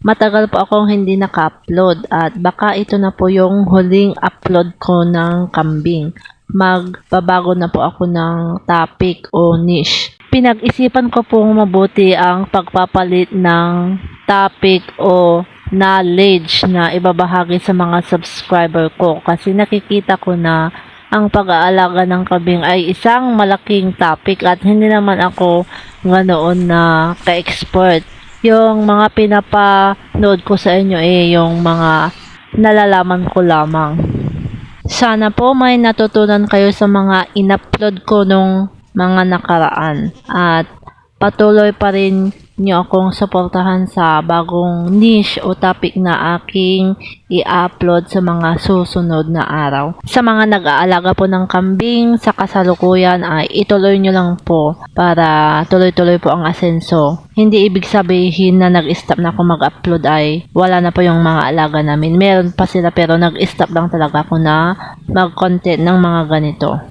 matagal po akong hindi naka-upload at baka ito na po yung huling upload ko ng kambing. Magbabago na po ako ng topic o niche. Pinag-isipan ko pong mabuti ang pagpapalit ng topic o knowledge na ibabahagi sa mga subscriber ko kasi nakikita ko na ang pag-aalaga ng kambing ay isang malaking topic at hindi naman ako ganoon na ka-expert. Yung mga pinapanood ko sa inyo yung mga nalalaman ko lamang. Sana po may natutunan kayo sa mga in-upload ko nung mga nakaraan at patuloy pa rin nyo akong suportahan sa bagong niche o topic na aking i-upload sa mga susunod na araw. Sa mga nag-aalaga po ng kambing sa kasalukuyan ay ituloy nyo lang po para tuloy-tuloy po ang asenso. Hindi ibig sabihin na nag-stop na ako mag-upload ay wala na po yung mga alaga namin. Meron pa sila pero nag-stop lang talaga ako na mag-content ng mga ganito.